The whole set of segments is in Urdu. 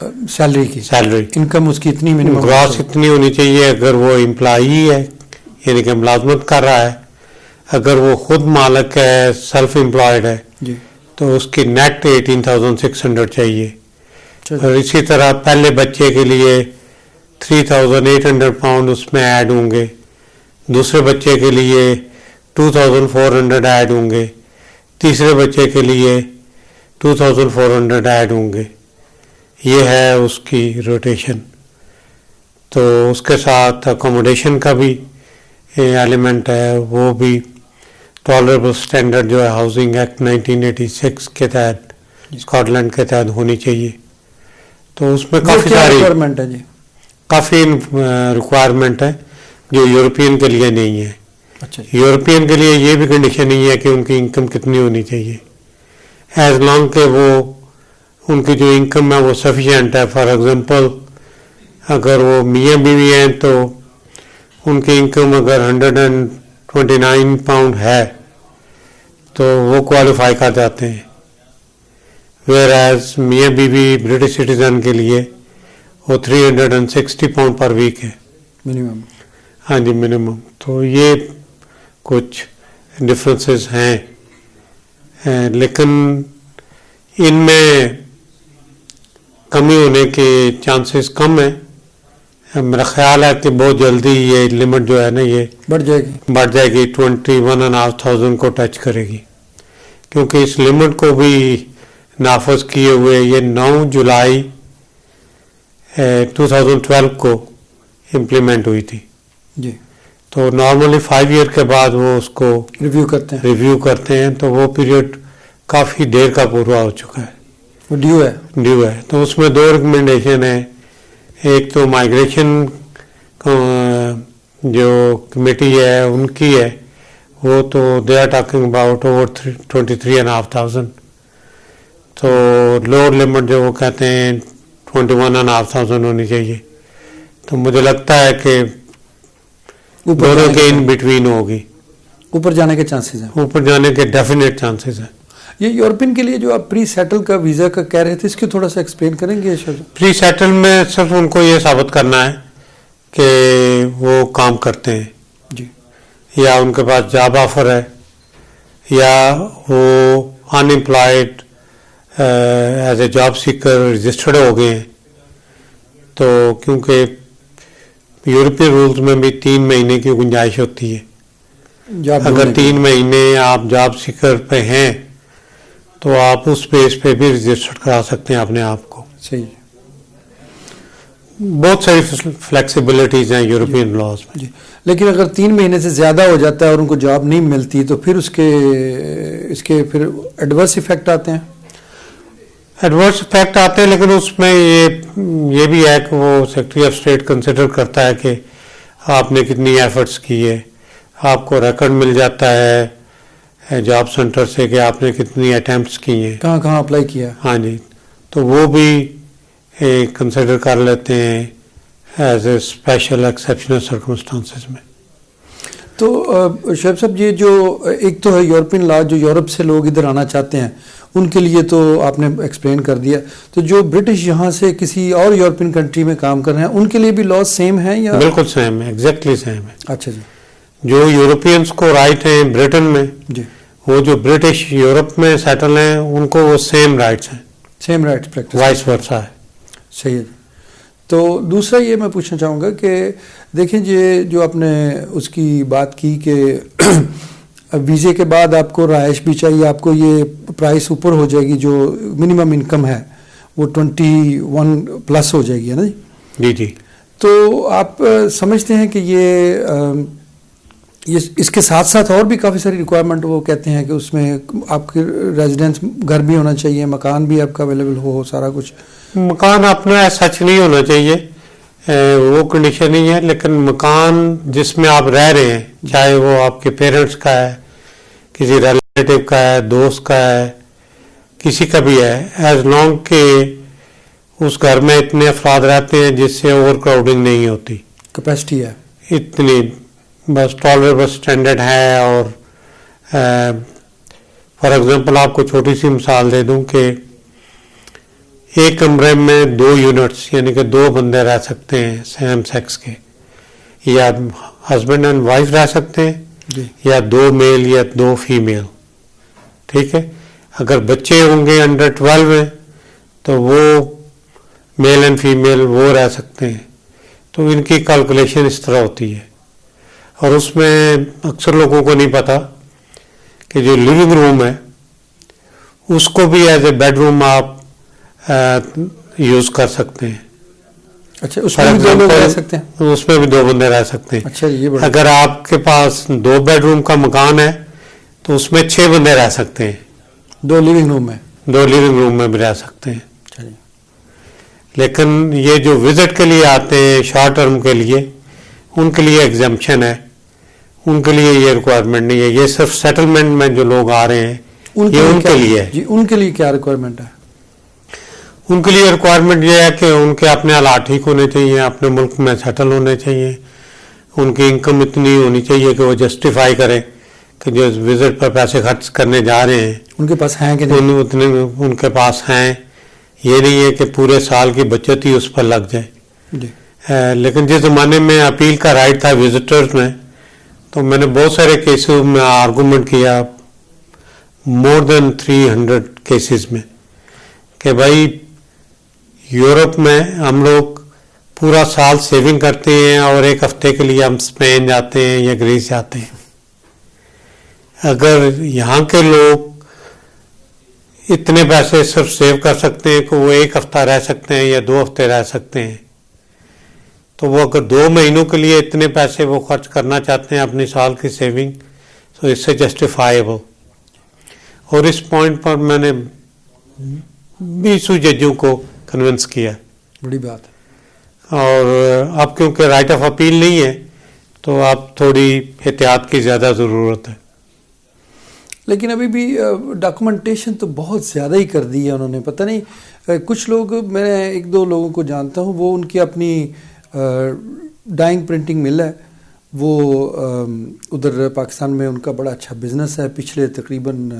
سیلری کی سیلری انکم اس کی اتنی منیمم گراس اتنی ہونی چاہیے. اگر وہ امپلائی ہے یعنی کہ ملازمت کر رہا ہے, اگر وہ خود مالک ہے, سیلف امپلائڈ ہے, جی تو اس کی نیٹ 18,600 چاہیے. اچھا اور اسی طرح پہلے بچے کے لیے 3,800 پاؤنڈ اس میں ایڈ ہوں گے, دوسرے بچے کے لیے 2,400 ایڈ ہوں گے, تیسرے بچے کے لیے 2,400 ایڈ ہوں گے. یہ ہے اس کی روٹیشن. تو اس کے ساتھ اکوموڈیشن کا بھی ایلیمنٹ ہے, وہ بھی ٹالریبل اسٹینڈرڈ جو ہے ہاؤسنگ ایکٹ 1986 کے تحت اسکاٹ لینڈ کے تحت ہونی چاہیے. تو اس میں کافی ساری ریکوائرمنٹ ہے جی. کافی ریکوائرمنٹ ہے جو یورپین کے لیے نہیں ہے. اچھا جی. یورپین کے لیے یہ بھی کنڈیشن نہیں ہے کہ ان کی انکم کتنی ہونی چاہیے, ایز لانگ کہ وہ ان کی جو انکم ہے وہ سفیشینٹ ہے. فار ایگزامپل اگر وہ میاں بیوی ہیں تو ان کی انکم اگر 129 پاؤنڈ ہے تو وہ کوالیفائی کر جاتے ہیں, ویئر ایز میاں بیوی برٹش سٹیزن کے لیے وہ 360 پاؤنڈ پر ویک ہے منیمم. ہاں جی منیمم. تو یہ کچھ ڈفرینسز ہیں, لیکن ان میں کمی ہونے کے چانسز کم ہیں. میرا خیال ہے کہ بہت جلدی یہ لمٹ جو ہے نا یہ بڑھ جائے گی 21,500 کو ٹچ کرے گی, کیونکہ اس لمٹ کو بھی نافذ کیے ہوئے یہ 9 جولائی 2012 کو امپلیمنٹ ہوئی تھی. جی. تو نارملی 5 ایئر کے بعد وہ اس کو ریویو کرتے ہیں, تو وہ پیریڈ کافی دیر کا پورا ہو چکا ہے, وہ ڈیو ہے. تو اس میں 2 ریکمنڈیشن ہیں. ایک تو مائگریشن جو کمیٹی ہے ان کی ہے, وہ تو they are talking about over 23,500. تو لوور لمٹ جو وہ کہتے ہیں 21,500 ہونی چاہیے. تو مجھے لگتا ہے کہ دونوں کے ان بٹوین ہوگی. اوپر جانے کے چانسز ہیں. اوپر جانے کے ڈیفینیٹ چانسز ہیں. یہ یورپین کے لیے جو آپ پری سیٹل کا ویزا کا کہہ رہے تھے, اس کی تھوڑا سا ایکسپلین کریں گے؟ پری سیٹل میں صرف ان کو یہ ثابت کرنا ہے کہ وہ کام کرتے ہیں جی, یا ان کے پاس جاب آفر ہے, یا وہ unemployed as a job seeker registered ہو گئے ہیں. تو کیونکہ یورپین رولز میں بھی 3 مہینے کی گنجائش ہوتی ہے. اگر 3 مہینے آپ جاب سیکر پہ ہیں تو آپ اس بیس پہ بھی رجسٹر کرا سکتے ہیں اپنے آپ کو. صحیح. بہت ساری فلیکسیبلٹیز ہیں یورپین لاز میں. جی, لیکن اگر 3 مہینے سے زیادہ ہو جاتا ہے اور ان کو جاب نہیں ملتی تو پھر اس کے پھر ایڈورس ایفیکٹ آتے ہیں. ایڈورس ایفیکٹ آتے ہیں, لیکن اس میں یہ بھی ہے کہ وہ سیکرٹری آف اسٹیٹ کنسیڈر کرتا ہے کہ آپ نے کتنی ایفرٹس کی ہے. آپ کو ریکارڈ مل جاتا ہے جاب سینٹر سے کہ آپ نے کتنی اٹیمپٹس کی ہیں, کہاں اپلائی کیا. ہاں جی, تو وہ بھی کنسیڈر کر لیتے ہیں as a special exceptional circumstances میں. تو شعیب صاحب, یہ جو ایک تو ہے یورپین لا, جو یورپ سے لوگ ادھر آنا چاہتے ہیں ان کے لیے تو آپ نے ایکسپلین کر دیا. تو جو برٹش یہاں سے کسی اور یورپین کنٹری میں کام کر رہے ہیں ان کے لیے بھی لاز سیم ہیں یا؟ بالکل سیم ہے, ایگزیکٹلی سیم ہے. اچھا جی. جو یورپینس کو رائٹ ہیں برٹن میں, جی, وہ جو برٹش یورپ میں سیٹل ہیں ان کو وہ سیم رائٹس ہیں, same rights practice vice versa ہے. صحیح ہے. تو دوسرا یہ میں پوچھنا چاہوں گا کہ دیکھیں یہ جو آپ نے اس کی بات کی کہ ویزے کے بعد آپ کو رہائش بھی چاہیے, آپ کو یہ پرائس اوپر ہو جائے گی, جو منیمم انکم ہے وہ 21 پلس ہو جائے گی, ہے نا جی. جی, تو آپ سمجھتے ہیں کہ یہ اس کے ساتھ ساتھ اور بھی کافی ساری ریکوائرمنٹ وہ کہتے ہیں کہ اس میں آپ کے ریزیڈنس گھر بھی ہونا چاہیے, مکان بھی آپ کا اویلیبل ہو, سارا کچھ. مکان اپنا سچ نہیں ہونا چاہیے, وہ کنڈیشن نہیں ہے, لیکن مکان جس میں آپ رہ رہے ہیں, چاہے وہ آپ کے پیرنٹس کا ہے, کسی ریلیٹیو کا ہے, دوست کا ہے, کسی کا بھی ہے, ایز لانگ کہ اس گھر میں اتنے افراد رہتے ہیں جس سے اوور کراؤڈنگ نہیں ہوتی, کیپیسٹی ہے اتنی, بس ٹالریبل اسٹینڈرڈ ہے. اور فار ایگزامپل آپ کو چھوٹی سی مثال دے دوں کہ ایک کمرے میں 2 یونٹس یعنی کہ 2 بندے رہ سکتے ہیں سیم سیکس کے, یا ہسبینڈ اینڈ وائف رہ سکتے ہیں, جی یا 2 میل یا 2 فیمیل. ٹھیک ہے. اگر بچے ہوں گے انڈر 12 ہیں تو وہ میل اینڈ فیمیل وہ رہ سکتے ہیں. تو ان کی کیلکولیشن اس طرح ہوتی ہے. اور اس میں اکثر لوگوں کو نہیں پتا کہ جو لیونگ روم ہے اس کو بھی ایز اے بیڈ روم آپ یوز کر سکتے ہیں. اچھا, اس میں بھی 2 لوگ رہ سکتے ہیں؟ اس میں بھی 2 بندے رہ سکتے ہیں. اچھا, یہ بڑا. اگر آپ کے پاس 2 بیڈ روم کا مکان ہے تو اس میں 6 بندے رہ سکتے ہیں. 2 لیونگ روم میں 2 لیونگ روم میں بھی رہ سکتے ہیں. چلیے. لیکن یہ جو وزٹ کے لیے آتے ہیں شارٹ ٹرم کے لیے, ان کے لیے ایگزمپشن ہے, ان کے لیے یہ ریکوائرمنٹ نہیں ہے. یہ صرف سیٹلمنٹ میں جو لوگ آ رہے ہیں یہ ان کے لیے ہے. جی, ان کے لیے کیا ریکوائرمنٹ ہے؟ ان کے لیے ریکوائرمنٹ یہ ہے کہ ان کے اپنے حالات ٹھیک ہونے چاہیے, اپنے ملک میں سیٹل ہونے چاہیے, ان کی انکم اتنی ہونی چاہیے کہ وہ جسٹیفائی کریں کہ جو وزٹ پر پیسے خرچ کرنے جا رہے ہیں ان کے پاس ہیں کہ نہیں, اتنے ان کے پاس ہیں. یہ نہیں ہے کہ پورے سال کی بچت ہی اس پر لگ جائے. جی. لیکن جس زمانے میں اپیل کا رائٹ تھا وزٹرز میں, تو میں نے بہت سارے کیسز میں آرگومنٹ کیا, مور دین 300 کیسز میں, کہ بھائی یورپ میں ہم لوگ پورا سال سیونگ کرتے ہیں اور 1 ہفتے کے لیے ہم اسپین جاتے ہیں یا گریس جاتے ہیں. اگر یہاں کے لوگ اتنے پیسے صرف سیو کر سکتے ہیں کہ وہ 1 ہفتہ رہ سکتے ہیں یا 2 ہفتے رہ سکتے ہیں, تو وہ اگر 2 مہینوں کے لیے اتنے پیسے وہ خرچ کرنا چاہتے ہیں اپنی سال کی سیونگ, تو اس سے جسٹیفائیبل. اور اس پوائنٹ پر میں نے 20 ججوں کو کنونس کیا. بڑی بات ہے. اور اب کیونکہ رائٹ آف اپیل نہیں ہے تو اب تھوڑی احتیاط کی زیادہ ضرورت ہے. لیکن ابھی بھی ڈاکومنٹیشن تو بہت زیادہ ہی کر دی ہے انہوں نے. پتہ نہیں, کچھ لوگ, میں 1-2 لوگوں کو جانتا ہوں, وہ ان کی اپنی ڈائنگ پرنٹنگ مل ہے, وہ ادھر پاکستان میں ان کا بڑا اچھا بزنس ہے. پچھلے تقریباً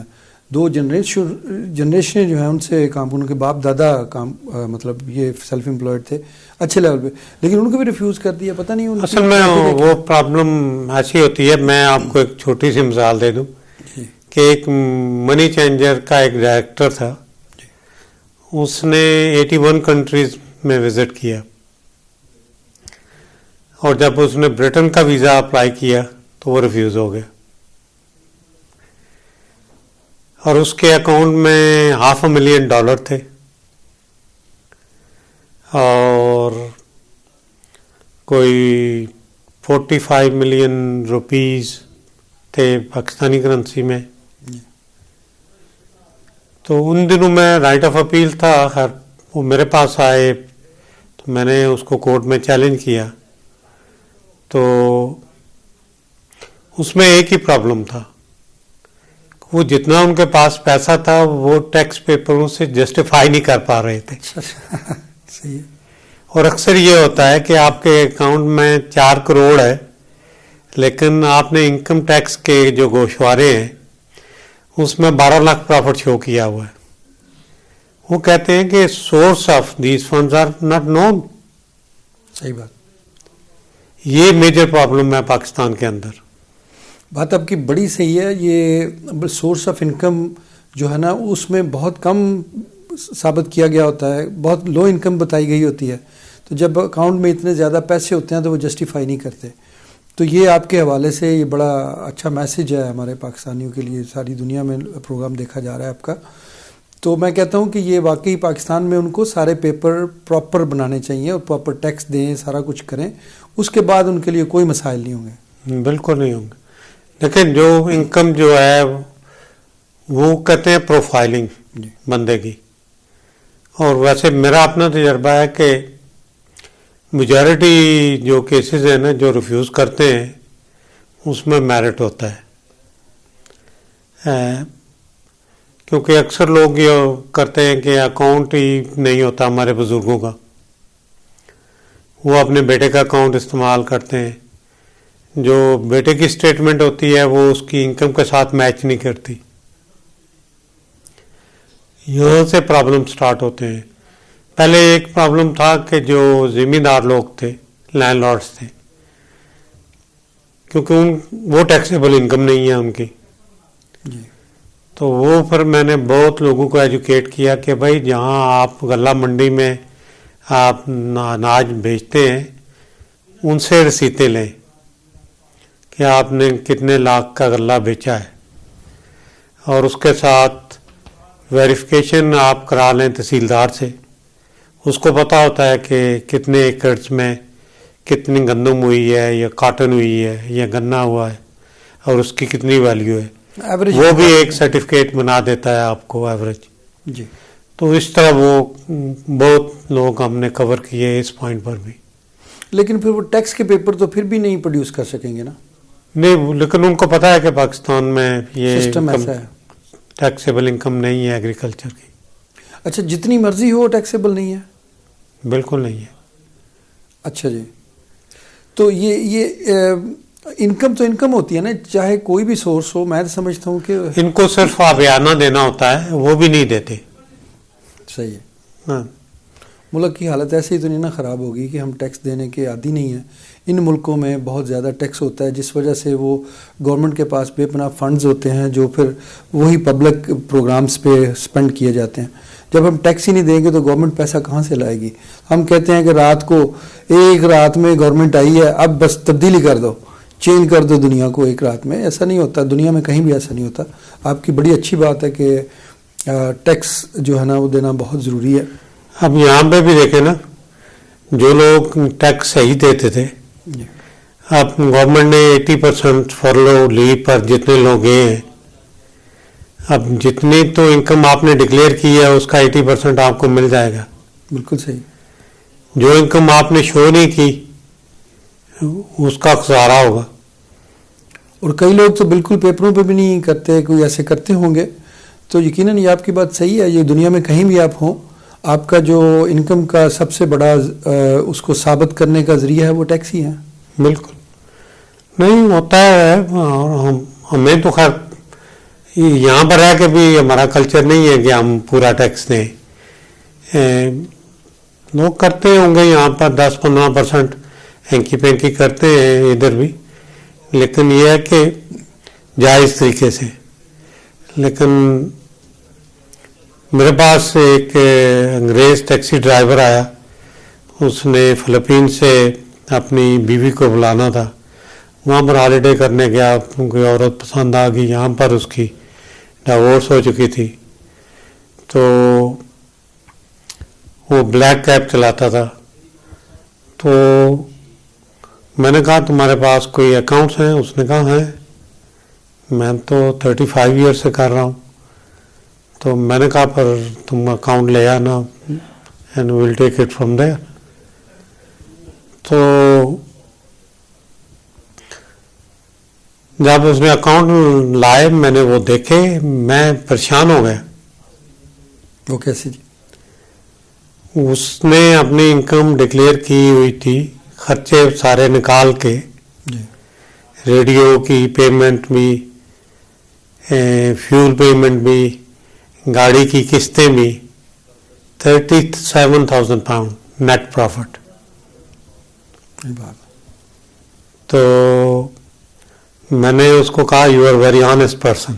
2 جنریشنیں جو ہیں ان سے کام, ان کے باپ دادا کام, مطلب یہ سیلف امپلائڈ تھے اچھے لیول پہ, لیکن ان کو بھی ریفیوز کر دیا. پتہ نہیں اصل میں وہ پرابلم ایسی ہوتی ہے. میں آپ کو ایک چھوٹی سی مثال دے دوں کہ ایک منی چینجر کا ایک ڈائریکٹر تھا, اس نے 81 کنٹریز میں وزٹ کیا, اور جب اس نے برٹن کا ویزا اپلائی کیا تو وہ ریفیوز ہو گیا, اور اس کے اکاؤنٹ میں $500,000 تھے, اور کوئی 45 ملین روپیز تھے پاکستانی کرنسی میں. تو ان دنوں میں رائٹ آف اپیل تھا. خیر وہ میرے پاس آئے تو میں نے اس کو کورٹ میں چیلنج کیا. تو اس میں ایک ہی پرابلم تھا, وہ جتنا ان کے پاس پیسہ تھا وہ ٹیکس پیپروں سے جسٹیفائی نہیں کر پا رہے تھے. صحیح. اور اکثر یہ ہوتا ہے کہ آپ کے اکاؤنٹ میں 4 کروڑ ہے, لیکن آپ نے انکم ٹیکس کے جو گوشوارے ہیں اس میں 12 لاکھ پرافٹ شو کیا ہوا ہے. وہ کہتے ہیں کہ source of these funds are not known. صحیح بات. یہ میجر پرابلم ہے پاکستان کے اندر. بات آپ کی بڑی صحیح ہے. یہ سورس آف انکم جو ہے نا اس میں بہت کم ثابت کیا گیا ہوتا ہے, بہت لو انکم بتائی گئی ہوتی ہے. تو جب اکاؤنٹ میں اتنے زیادہ پیسے ہوتے ہیں تو وہ جسٹیفائی نہیں کرتے. تو یہ آپ کے حوالے سے یہ بڑا اچھا میسج ہے ہمارے پاکستانیوں کے لیے. ساری دنیا میں پروگرام دیکھا جا رہا ہے آپ کا. تو میں کہتا ہوں کہ یہ واقعی پاکستان میں ان کو سارے پیپر پراپر بنانے چاہیے اور پراپر ٹیکس دیں, سارا کچھ کریں, اس کے بعد ان کے لیے کوئی مسائل نہیں ہوں گے. بالکل نہیں ہوں گے. لیکن جو انکم جو ہے وہ کہتے ہیں پروفائلنگ بندے کی, اور ویسے میرا اپنا تجربہ ہے کہ میجورٹی جو کیسز ہیں نا جو ریفیوز کرتے ہیں اس میں میرٹ ہوتا ہے. کیونکہ اکثر لوگ یہ کرتے ہیں کہ اکاؤنٹ ہی نہیں ہوتا ہمارے بزرگوں کا, وہ اپنے بیٹے کا اکاؤنٹ استعمال کرتے ہیں. جو بیٹے کی اسٹیٹمنٹ ہوتی ہے وہ اس کی انکم کے ساتھ میچ نہیں کرتی. یہاں سے پرابلم سٹارٹ ہوتے ہیں. پہلے ایک پرابلم تھا کہ جو زمیندار لوگ تھے، لینڈ لارڈس تھے، کیونکہ وہ ٹیکسیبل انکم نہیں ہے ان کی، جی تو وہ پھر میں نے بہت لوگوں کو ایجوکیٹ کیا کہ بھائی جہاں آپ غلہ منڈی میں آپ اناج بیچتے ہیں ان سے رسیدیں لیں کہ آپ نے کتنے لاکھ کا غلہ بیچا ہے، اور اس کے ساتھ ویریفیکیشن آپ کرا لیں تحصیلدار سے، اس کو پتہ ہوتا ہے کہ کتنے ایکڑز میں کتنی گندم ہوئی ہے یا کاٹن ہوئی ہے یا گنا ہوا ہے اور اس کی کتنی ویلیو ہے، ایوریج وہ بھی ایک سرٹیفکیٹ بنا دیتا ہے آپ کو ایوریج. جی. تو اس طرح وہ بہت لوگ ہم نے کور کیے اس پوائنٹ پر بھی. لیکن پھر وہ ٹیکس کے پیپر تو پھر بھی نہیں پروڈیوس کر سکیں گے نا؟ نہیں، لیکن ان کو پتا ہے کہ پاکستان میں یہ سسٹم ایسا ہے. ٹیکسیبل انکم نہیں ہے ایگریکلچر کی. اچھا، جتنی مرضی ہو ٹیکسیبل نہیں ہے؟ بالکل نہیں ہے. اچھا جی. تو یہ انکم تو انکم ہوتی ہے نا، چاہے کوئی بھی سورس ہو. میں سمجھتا ہوں کہ ان کو صرف آبیانہ دینا ہوتا ہے، وہ بھی نہیں دیتے. صحیح ہے. ہاں، ملک کی حالت ایسے ہی تو نہیں نا خراب ہوگی کہ ہم ٹیکس دینے کے عادی نہیں ہیں. ان ملکوں میں بہت زیادہ ٹیکس ہوتا ہے، جس وجہ سے وہ گورنمنٹ کے پاس بے پناہ فنڈز ہوتے ہیں جو پھر وہی پبلک پروگرامز پہ سپینڈ کیے جاتے ہیں. جب ہم ٹیکس ہی نہیں دیں گے تو گورنمنٹ پیسہ کہاں سے لائے گی؟ ہم کہتے ہیں کہ رات کو ایک رات میں گورنمنٹ آئی ہے، اب بس تبدیلی کر دو، چینج کر دو دنیا کو ایک رات میں. ایسا نہیں ہوتا، دنیا میں کہیں بھی ایسا نہیں ہوتا. آپ کی بڑی اچھی بات ہے کہ ٹیکس جو ہے نا وہ دینا بہت ضروری ہے. اب یہاں پہ بھی دیکھیں نا، جو لوگ ٹیکس صحیح دیتے تھے، اب گورنمنٹ نے 80% فارلو لیو پر جتنے لوگ گئے ہیں، اب جتنی تو انکم آپ نے ڈکلیئر کی ہے اس کا 80% آپ کو مل جائے گا. بالکل صحیح. جو انکم آپ نے شو نہیں کی اس کا خسارہ ہوگا. اور کئی لوگ تو بالکل پیپروں پہ بھی نہیں کرتے، کوئی ایسے کرتے ہوں گے. تو یقیناً یہ آپ کی بات صحیح ہے. یہ دنیا میں کہیں بھی آپ ہوں، آپ کا جو انکم کا سب سے بڑا اس کو ثابت کرنے کا ذریعہ ہے وہ ٹیکس ہی ہے. بالکل نہیں ہوتا ہے. اور ہمیں تو خیر یہاں پر ہے کہ بھی ہمارا کلچر نہیں ہے کہ ہم پورا ٹیکس دیں. لوگ کرتے ہوں گے یہاں پر 10-15% ہینکی پینکی کرتے ہیں ادھر بھی، لیکن یہ ہے کہ جائز طریقے سے. لیکن میرے پاس ایک انگریز ٹیکسی ڈرائیور آیا، اس نے فلپین سے اپنی بیوی کو بلانا تھا، وہاں پر ہالیڈے کرنے گیا. کوئی عورت پسند آ گئی، یہاں پر اس کی ڈائیورس ہو چکی تھی. تو وہ بلیک کیب چلاتا تھا. تو میں نے کہا تمہارے پاس کوئی اکاؤنٹس ہیں؟ اس نے کہا ہیں. میں تو 35 ایئر سے کر رہا ہوں. تو میں نے کہا پر تم اکاؤنٹ لے آنا and we'll take it from there. تو جب اس نے اکاؤنٹ لائے میں نے وہ دیکھے، میں پریشان ہو گیا. وہ کیسے جی؟ اس نے اپنی انکم ڈکلیئر کی ہوئی تھی، خرچے سارے نکال کے، جی. ریڈیو کی پیمنٹ بھی، فیول پیمنٹ بھی، گاڑی کی قسطیں بھی، 37,000 پاؤنڈ نیٹ پروفٹ. تو میں نے اس کو کہا you are very honest person.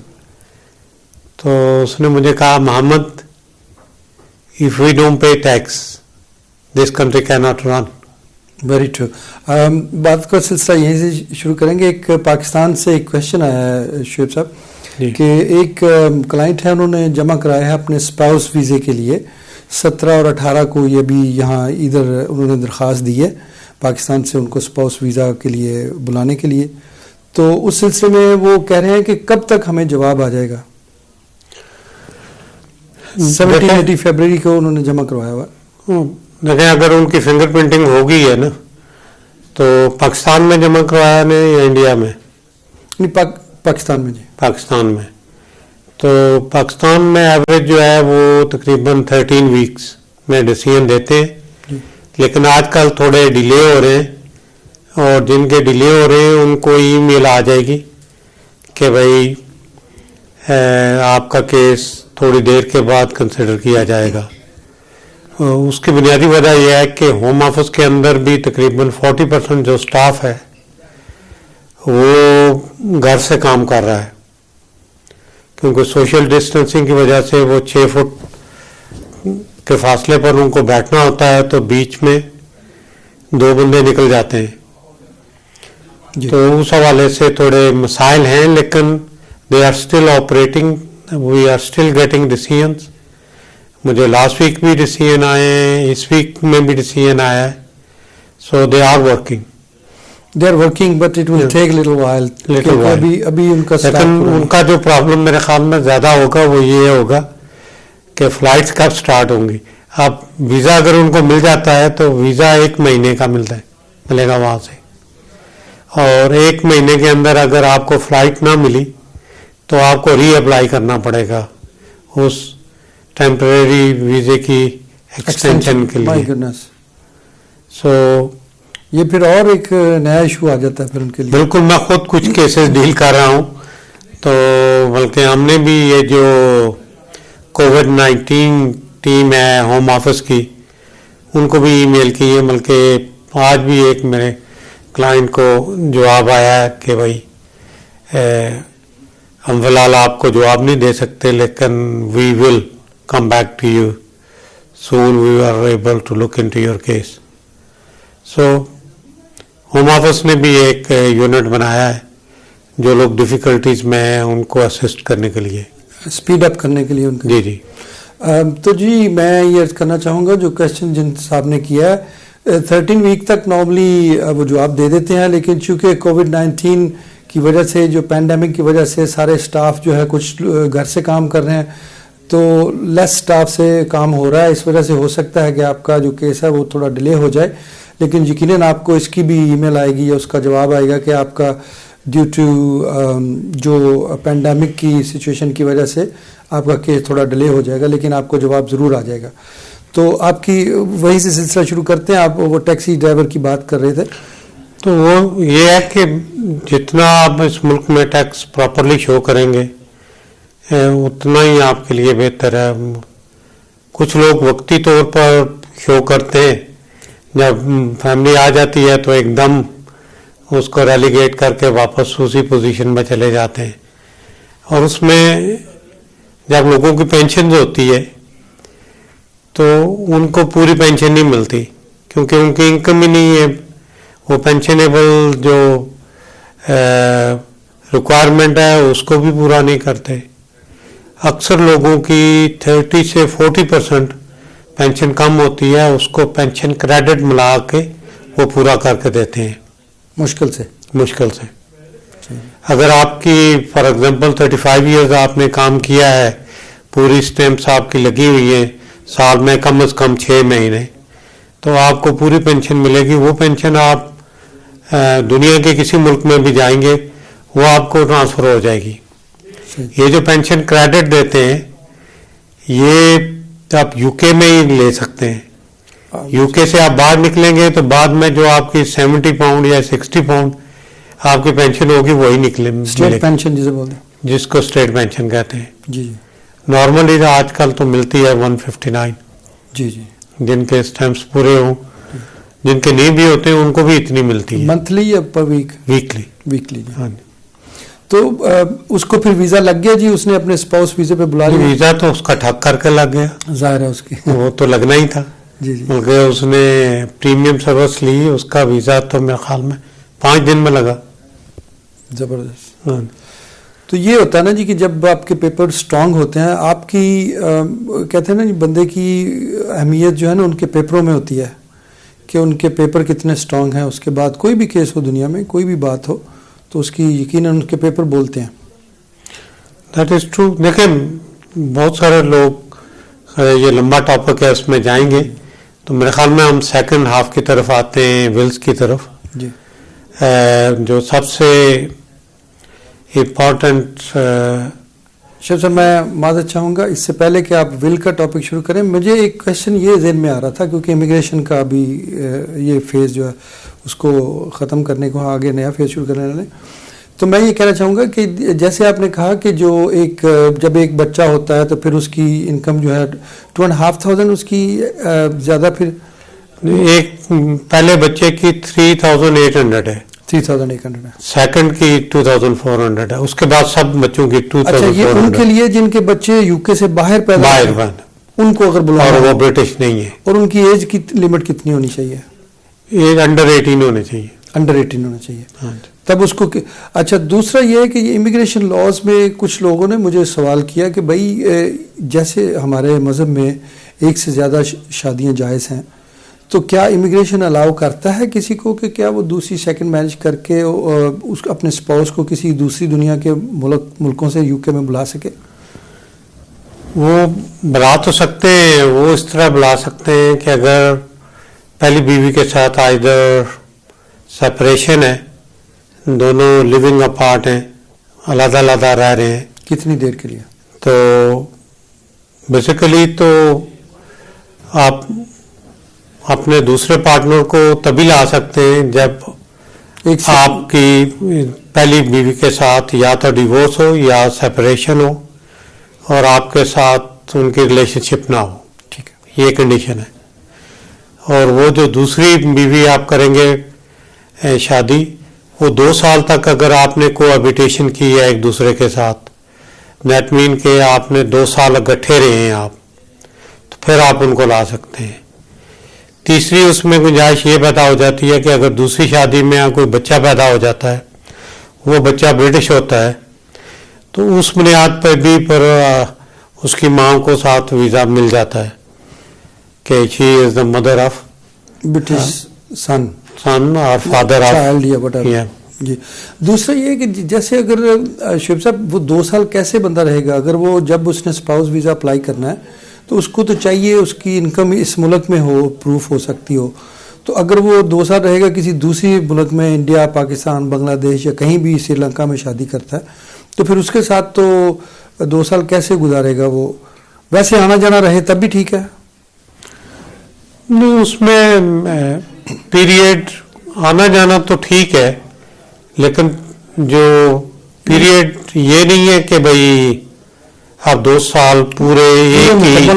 تو اس نے مجھے کہا Muhammad if we don't pay tax this country cannot run. Very true. بات کا سلسلہ یہیں سے شروع کریں گے. ایک پاکستان سے ایک کویشچن آیا ہے شعیب صاحب کہ ایک کلائنٹ ہے، انہوں نے جمع کرایا ہے اپنے اسپاؤس ویزے کے لیے 17 اور 18 کو. یہ بھی یہاں ادھر انہوں نے درخواست دی ہے پاکستان سے ان کو اسپاؤس ویزا کے لیے بلانے کے لیے. تو اس سلسلے میں وہ کہہ رہے ہیں کہ کب تک ہمیں جواب آ جائے گا؟ 17 فیبرری کو انہوں نے جمع کروایا ہوا. دیکھیں اگر ان کی فنگر پرنٹنگ ہو گئی ہے نا تو پاکستان میں جمع کروایا نے یا انڈیا میں؟ پاکستان میں. جی پاکستان میں. تو پاکستان میں ایوریج جو ہے وہ تقریباً 13 ویکس میں ڈیسیژن دیتے ہیں. لیکن آج کل تھوڑے ڈیلے ہو رہے ہیں، اور جن کے ڈیلے ہو رہے ہیں ان کو ای میل آ جائے گی کہ بھائی آپ کا کیس تھوڑی دیر کے بعد کنسیڈر کیا جائے گا. اس کی بنیادی وجہ یہ ہے کہ ہوم آفس کے اندر بھی تقریباً 40% جو سٹاف ہے وہ گھر سے کام کر رہا ہے، کیونکہ سوشل ڈسٹینسنگ کی وجہ سے وہ 6 فٹ کے فاصلے پر ان کو بیٹھنا ہوتا ہے، تو بیچ میں 2 بندے نکل جاتے ہیں، تو اس حوالے سے تھوڑے مسائل ہیں، لیکن they are still operating, we are still getting decisions. مجھے لاسٹ ویک بھی ڈیسیژن آئے ہیں، اس ویک میں بھی ڈیسیژن آیا ہے، so they are working. They are working, but it will take little while. ابھی ان کا لیکن ان کا جو پرابلم میرے خیال میں زیادہ ہوگا وہ یہ ہوگا کہ فلائٹس کب سٹارٹ ہوں گی. اب ویزا اگر ان کو مل جاتا ہے تو ویزا 1 مہینے کا ملے گا وہاں سے، اور 1 مہینے کے اندر اگر آپ کو فلائٹ نہ ملی تو آپ کو ری اپلائی کرنا پڑے گا اس ٹیمپریری ویزے کی ایکسٹینشن کے لیے. سو یہ پھر اور ایک نیا ایشو آ جاتا ہے پھر ان کے لیے. بالکل، میں خود کچھ کیسز ڈیل کر رہا ہوں، تو بلکہ ہم نے بھی یہ جو کووڈ-19 ٹیم ہے ہوم آفس کی، ان کو بھی ای میل کی ہے، بلکہ آج بھی ایک میرے کلائنٹ کو جواب آیا ہے کہ بھائی ہم فی الحال آپ کو جواب نہیں دے سکتے، لیکن we will come back to you soon, we are able to look into your case. So home office نے بھی ایک یونٹ بنایا ہے جو لوگ ڈیفیکلٹیز میں ہیں ان کو اسسٹ کرنے کے لیے، اسپیڈ اپ کرنے کے لیے ان کا. جی. تو جی میں یہ عرض کرنا چاہوں گا، جو کوشچن جن صاحب نے کیا ہے 13 ویک تک نارملی وہ جواب دے دیتے ہیں، لیکن چونکہ کووڈ-19 کی وجہ سے، جو پینڈیمک کی وجہ سے سارے سٹاف جو ہے کچھ گھر سے کام کر رہے ہیں، تو لیس سٹاف سے کام ہو رہا ہے، اس وجہ سے ہو سکتا ہے کہ آپ کا جو کیس ہے وہ تھوڑا ڈیلے ہو جائے. لیکن یقیناً آپ کو اس کی بھی ای میل آئے گی یا اس کا جواب آئے گا کہ آپ کا ڈیو ٹو جو پینڈیمک کی سچویشن کی وجہ سے آپ کا کیس تھوڑا ڈیلے ہو جائے گا، لیکن آپ کو جواب ضرور آ جائے گا. تو آپ کی وہیں سے سلسلہ شروع کرتے ہیں. آپ وہ ٹیکسی ڈرائیور کی بات کر رہے تھے. تو وہ یہ ہے کہ جتنا آپ اس ملک میں ٹیکس پراپرلی شو کریں گے اتنا ہی آپ کے لیے بہتر ہے. کچھ لوگ وقتی طور پر شو کرتے ہیں، جب فیملی آ جاتی ہے تو ایک دم اس کو ریلیگیٹ کر کے واپس اسی پوزیشن میں چلے جاتے ہیں، اور اس میں جب لوگوں کی پینشن ہوتی ہے تو ان کو پوری پینشن نہیں ملتی، کیونکہ ان کی انکم ہی نہیں ہے. وہ پینشنیبل جو ریکوائرمنٹ ہے اس کو بھی پورا نہیں کرتے. اکثر لوگوں کی 30 سے 40% پینشن کم ہوتی ہے، اس کو پینشن کریڈٹ ملا کے وہ پورا کر کے دیتے ہیں مشکل سے. اگر آپ کی فار ایگزامپل 35 ایئرز آپ نے کام کیا ہے، پوری اسٹیمپس آپ کی لگی ہوئی ہیں، سال میں کم از کم 6 مہینے، تو آپ کو پوری پینشن ملے گی. وہ پینشن آپ دنیا کے کسی ملک میں بھی جائیں گے وہ آپ کو ٹرانسفر ہو جائے گی. یہ جو پینشن کریڈٹ دیتے ہیں یہ آپ یو کے میں ہی لے سکتے ہیں. یو کے سے آپ باہر نکلیں گے تو بعد میں جو آپ کی 70 پاؤنڈ یا 60 پاؤنڈ آپ کی پینشن ہوگی وہی نکلے، اسٹیٹ پینشن جسے بولتے ہیں، جس کو اسٹیٹ پینشن کہتے ہیں. جی نارملی آج کل تو ملتی ہے 159. جی جن کے اسٹیمپس پورے ہوں، جن کے نہیں بھی ہوتے ہیں ان کو بھی اتنی ملتی ہے. منتھلی یا پر ویک؟ ویکلی. ہاں جی. تو اس کو پھر ویزا لگ گیا جی، اس نے اپنے اسپاؤس ویزے پہ بلا لیا؟ ویزا تو اس کا ٹھک کر کے لگ گیا، ظاہر ہے اس کی وہ تو لگنا ہی تھا. جی بلکہ اس نے پریمیم سروس لی، اس کا ویزا تو میرے خیال میں 5 دن میں لگا. زبردست. تو یہ ہوتا ہے نا جی کہ جب آپ کے پیپر سٹرانگ ہوتے ہیں، آپ کی کہتے ہیں نا جی بندے کی اہمیت جو ہے نا ان کے پیپروں میں ہوتی ہے، کہ ان کے پیپر کتنے سٹرانگ ہیں. اس کے بعد کوئی بھی کیس ہو دنیا میں، کوئی بھی بات ہو، تو اس کی یقیناً ان کے پیپر بولتے ہیں. That is true. دیکھیں بہت سارے لوگ، یہ لمبا ٹاپک ہے، اس میں جائیں گے تو میرے خیال میں ہم سیکنڈ ہاف کی طرف آتے ہیں، ولز کی طرف. جی جو سب سے امپورٹنٹ. شیخ صاحب میں معذرت چاہوں گا، اس سے پہلے کہ آپ ول کا ٹاپک شروع کریں، مجھے ایک کویشچن یہ ذہن میں آ رہا تھا، کیونکہ امیگریشن کا ابھی یہ فیز جو ہے اس کو ختم کرنے کو آگے نیا فیز شروع کرنے والے. تو میں یہ کہنا چاہوں گا کہ جیسے آپ نے کہا کہ جو جب ایک بچہ ہوتا ہے تو پھر اس کی انکم جو ہے 2,500 اس کی زیادہ پھر ایک پہلے بچے کی 3,800 ہے, 3,800 ہے, سیکنڈ کی 2,400 ہے, اس کے بعد سب بچوں کی 2,400. اچھا یہ ان کے لیے جن کے بچے یو کے سے باہر پیدا ہوتے ہیں ان کو اگر بلانا, اور وہ برٹش نہیں ہے. اور ان کی ایج کی لمٹ کتنی ہونی چاہیے؟ ایج انڈر 18 ہونے چاہیے. انڈر 18 ہونا چاہیے تب اس کو. اچھا دوسرا یہ ہے کہ یہ امیگریشن لاز میں کچھ لوگوں نے مجھے سوال کیا کہ بھائی جیسے ہمارے مذہب میں ایک سے زیادہ شادیاں جائز ہیں, تو کیا امیگریشن الاؤ کرتا ہے کسی کو کہ کیا وہ دوسری سیکنڈ میرج کر کے اس اپنے اسپاؤس کو کسی دوسری دنیا کے ملکوں سے یو کے میں بلا سکے؟ وہ بلا تو سکتے ہیں, وہ اس طرح بلا سکتے ہیں کہ اگر پہلی بیوی کے ساتھ آئیدر سپریشن ہے, دونوں لیونگ اپارٹ ہیں, علیحدہ علیحدہ رہ رہے ہیں. کتنی دیر کے لیے؟ تو بیسیکلی تو آپ اپنے دوسرے پارٹنر کو تبھی لا سکتے ہیں جب آپ کی پہلی بیوی کے ساتھ یا تو ڈیورس ہو یا سپریشن ہو اور آپ کے ساتھ ان کی ریلیشن شپ نہ ہو. ٹھیک ہے, یہ کنڈیشن ہے. اور وہ جو دوسری بیوی آپ کریں گے شادی, وہ 2 سال تک اگر آپ نے کوہیبیٹیشن کی ہے ایک دوسرے کے ساتھ, دیٹ مین کہ آپ نے 2 سال اکٹھے رہے ہیں آپ, تو پھر آپ ان کو لا سکتے ہیں. تیسری اس میں گنجائش یہ پیدا ہو جاتی ہے کہ اگر دوسری شادی میں کوئی بچہ پیدا ہو جاتا ہے, وہ بچہ برٹش ہوتا ہے, تو اس بنیاد پر بھی پر اس کی ماں کو ساتھ ویزا مل جاتا ہے کہ شی از دا مدر آف برٹش سن اور فادر آف. جی دوسرا یہ کہ جیسے اگر شعیب صاحب وہ 2 سال کیسے بندہ رہے گا؟ اگر وہ جب اس نے اسپاؤس ویزا اپلائی کرنا ہے تو اس کو تو چاہیے اس کی انکم اس ملک میں ہو, پروف ہو سکتی ہو. تو اگر وہ 2 سال رہے گا کسی دوسری ملک میں, انڈیا, پاکستان, بنگلہ دیش یا کہیں بھی سری لنکا میں شادی کرتا ہے, تو پھر اس کے ساتھ تو 2 سال کیسے گزارے گا وہ؟ ویسے آنا جانا رہے تب بھی ٹھیک ہے؟ نہیں, اس میں پیریڈ آنا جانا تو ٹھیک ہے, لیکن جو پیریڈ یہ نہیں ہے کہ بھائی آپ 2 سال پورے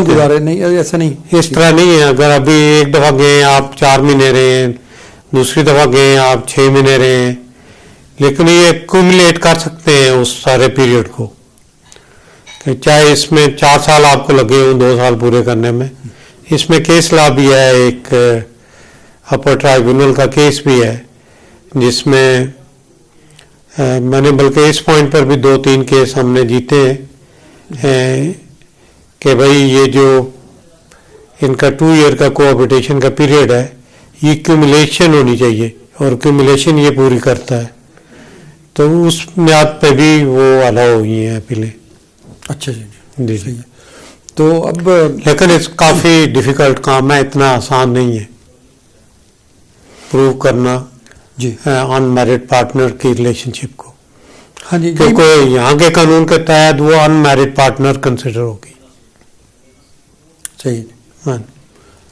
گزارے, نہیں ایسا نہیں, اس طرح نہیں ہے. اگر ابھی ایک دفعہ گئے آپ 4 مہینے رہے ہیں, دوسری دفعہ گئے آپ 6 مہینے رہے ہیں, لیکن یہ ایکومولیٹ کر سکتے ہیں اس سارے پیریڈ کو, کہ چاہے اس میں 4 سال آپ کو لگے ہوں 2 سال پورے کرنے میں. اس میں کیس لا بھی ہے, ایک اپر ٹرائبیونل کا کیس بھی ہے, جس میں میں نے بلکہ اس پوائنٹ پر بھی 2-3 کیس ہم نے جیتے ہیں کہ بھائی یہ جو ان کا 2 ایئر کا کوآپریٹیشن کا پیریڈ ہے, یہ کیومولیشن ہونی چاہیے, اور کیومولیشن یہ پوری کرتا ہے, تو اس بنیاد پہ بھی وہ الاؤ ہوئی ہیں اپیلیں. اچھا جی صحیح ہے. تو اب لیکن اس کافی ڈیفیکلٹ کام ہے, اتنا آسان نہیں ہے پروو کرنا جی ان میرڈ پارٹنر کی ریلیشن شپ کو. ہاں جی, کیونکہ یہاں کے قانون کے تحت وہ ان میرڈ پارٹنر کنسیڈر ہوگی. صحیح, ہاں,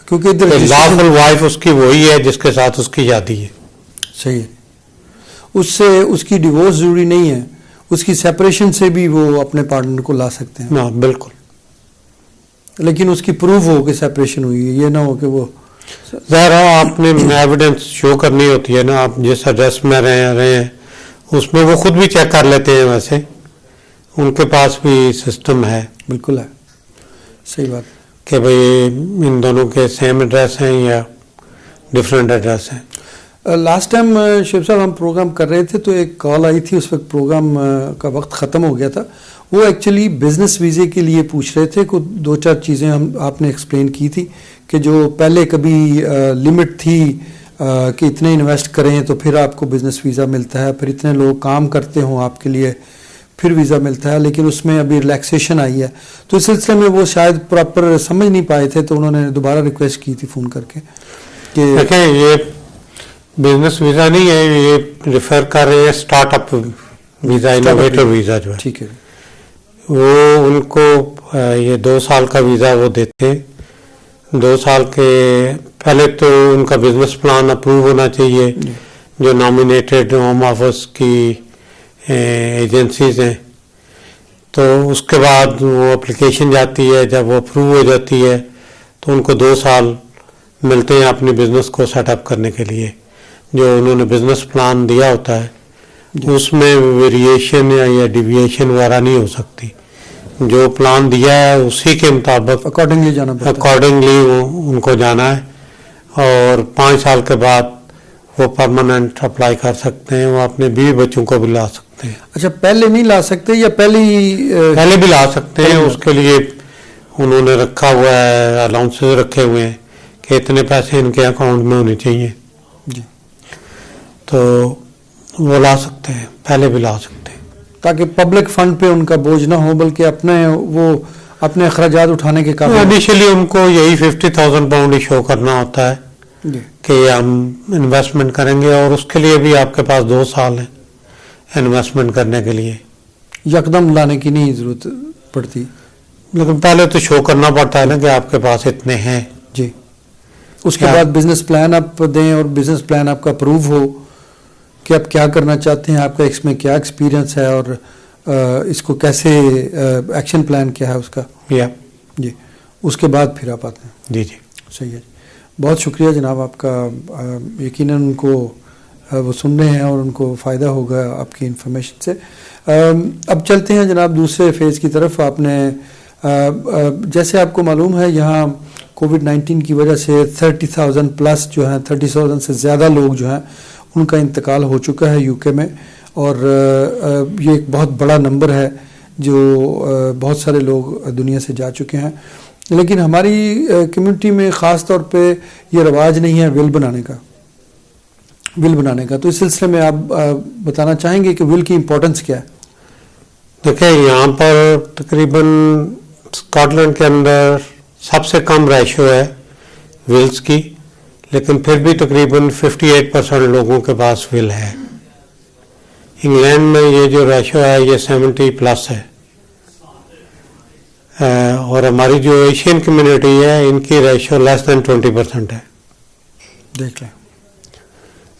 کیونکہ ادھر لافل وائف اس کی وہی ہے جس کے ساتھ اس کی شادی ہے. صحیح ہے, اس سے اس کی ڈیورس ضروری نہیں ہے, اس کی سیپریشن سے بھی وہ اپنے پارٹنر کو لا سکتے ہیں. ہاں بالکل, لیکن اس کی پروف ہو کہ سیپریشن ہوئی ہے, یہ نہ ہو کہ وہ ظاہر ہے آپ نے ایویڈنس شو کرنی ہوتی ہے نا, آپ جس ایڈریس میں رہے ہیں اس میں وہ خود بھی چیک کر لیتے ہیں, ویسے ان کے پاس بھی سسٹم ہے. بالکل ہے, صحیح بات کہ بھئی ان دونوں کے سیم ایڈریس ہیں یا ڈفرینٹ ایڈریس ہیں. لاسٹ ٹائم شعیب صاحب ہم پروگرام کر رہے تھے تو ایک کال آئی تھی, اس وقت پروگرام کا وقت ختم ہو گیا تھا. وہ ایکچولی بزنس ویزے کے لیے پوچھ رہے تھے, کوئی 2-4 چیزیں آپ نے ایکسپلین کی تھی کہ جو پہلے کبھی لمٹ تھی کہ اتنے انویسٹ کریں تو پھر آپ کو بزنس ویزا ملتا ہے, پھر اتنے لوگ کام کرتے ہوں آپ کے لیے پھر ویزا ملتا ہے, لیکن اس میں ابھی ریلیکسیشن آئی ہے. تو اس سلسلے میں وہ شاید پراپر سمجھ نہیں پائے تھے, تو انہوں نے دوبارہ ریکویسٹ کی تھی فون کر کے کہ دیکھیں یہ بزنس ویزا نہیں ہے, یہ ریفر کر رہے ہیں start up visa, innovator visa جو ہے. ٹھیک ہے, وہ ان کو یہ 2 سال کا ویزا وہ دیتے ہیں. 2 سال کے پہلے تو ان کا بزنس پلان اپروو ہونا چاہیے, جو نامینیٹڈ ہوم آفس کی ایجنسیز ہیں. تو اس کے بعد وہ اپلیکیشن جاتی ہے, جب وہ اپروو ہو جاتی ہے تو ان کو 2 سال ملتے ہیں اپنی بزنس کو سیٹ اپ کرنے کے لیے. جو انہوں نے بزنس پلان دیا ہوتا ہے اس میں ویریشن یا ڈیویشن وغیرہ نہیں ہو سکتی. جو پلان دیا ہے اسی کے مطابق اکارڈنگلی جانا پڑتا ہے. اکارڈنگلی ان کو جانا ہے, اور 5 سال کے بعد وہ پرماننٹ اپلائی کر سکتے ہیں. وہ اپنے بیوی بچوں کو بھی لا سکتے ہیں. اچھا, پہلے نہیں لا سکتے یا پہلے بھی لا سکتے ہیں. اس کے لیے انہوں نے رکھا ہوا ہے, الاؤنسز رکھے ہوئے ہیں کہ اتنے پیسے ان کے اکاؤنٹ میں ہونے چاہیے. جی, تو وہ لا سکتے ہیں, پہلے بھی لا سکتے ہیں, تاکہ پبلک فنڈ پہ ان کا بوجھ نہ ہو, بلکہ اپنے اخراجات اٹھانے کے قابل. انیشلی ان کو یہی 50,000 پاؤنڈ ایشو کرنا ہوتا ہے جی, کہ ہم انویسٹمنٹ کریں گے, اور اس کے لیے بھی آپ کے پاس 2 سال ہیں انویسٹمنٹ کرنے کے لیے. یکدم لانے کی نہیں ضرورت پڑتی, لیکن پہلے تو شو کرنا پڑتا ہے نا کہ آپ کے پاس اتنے ہیں. جی. اس کے بعد بزنس پلان آپ دیں, اور بزنس پلان آپ کا اپروو ہو کہ آپ کیا کرنا چاہتے ہیں, آپ کا اس میں کیا ایکسپیرینس ہے, اور اس کو کیسے ایکشن پلان کیا ہے اس کا. جی, اس کے بعد پھر آپ آتے ہیں. جی جی, صحیح ہے. بہت شکریہ جناب آپ کا. یقیناً ان کو وہ سن رہے ہیں اور ان کو فائدہ ہوگا آپ کی انفارمیشن سے. اب چلتے ہیں جناب دوسرے فیز کی طرف. آپ نے جیسے آپ کو معلوم ہے یہاں کووڈ-19 کی وجہ سے 30,000 پلس جو ہیں 30,000 سے زیادہ لوگ جو ہیں ان کا انتقال ہو چکا ہے یو کے میں, اور یہ ایک بہت بڑا نمبر ہے جو بہت سارے لوگ دنیا سے جا چکے ہیں. لیکن ہماری کمیونٹی میں خاص طور پہ یہ رواج نہیں ہے ول بنانے کا. تو اس سلسلے میں آپ بتانا چاہیں گے کہ ول کی امپورٹنس کیا ہے؟ دیکھیں, یہاں پر تقریباً اسکاٹ لینڈ کے اندر سب سے کم ریشو ہے ولز کی, لیکن پھر بھی تقریباً 58% لوگوں کے پاس ول ہے. انگلینڈ میں یہ جو ریشو ہے یہ 70+ ہے, اور ہماری جو ایشین کمیونٹی ہے ان کی ریشو لیس دین 20% ہے. دیکھ لیں,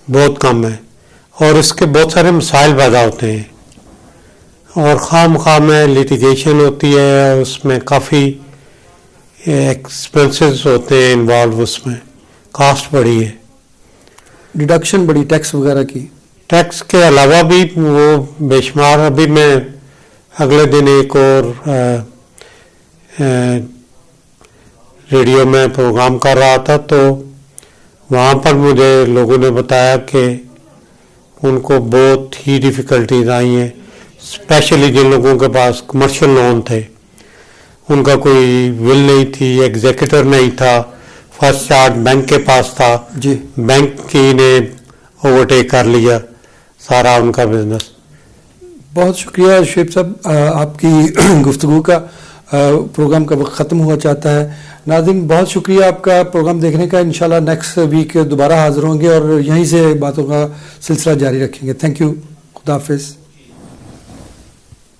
بہت کم ہے, اور اس کے بہت سارے مسائل پیدا ہوتے ہیں, اور خواہ مخواہ میں لیٹیگیشن ہوتی ہے, اس میں کافی ایکسپینسز ہوتے ہیں انوالو, اس میں کاسٹ بڑی ہے, ڈیڈکشن بڑی, ٹیکس وغیرہ کی. ٹیکس کے علاوہ بھی وہ بے شمار. ابھی میں اگلے دن ایک اور ریڈیو میں پروگرام کر رہا تھا, تو وہاں پر مجھے لوگوں نے بتایا کہ ان کو بہت ہی ڈیفیکلٹیز آئی ہیں, اسپیشلی جن لوگوں کے پاس کمرشل لون تھے, ان کا کوئی ول نہیں تھی, ایگزیکٹر نہیں تھا, فرسٹ چارج بینک کے پاس تھا. جی, بینک کی نے اوورٹیک کر لیا سارا ان کا بزنس. بہت شکریہ شعیب صاحب, آپ کی گفتگو کا پروگرام کا وقت ختم ہوا چاہتا ہے. ناظرین بہت شکریہ آپ کا پروگرام دیکھنے کا. انشاءاللہ نیکسٹ ویک دوبارہ حاضر ہوں گے اور یہیں سے باتوں کا سلسلہ جاری رکھیں گے. تھینک یو, خدا حافظ.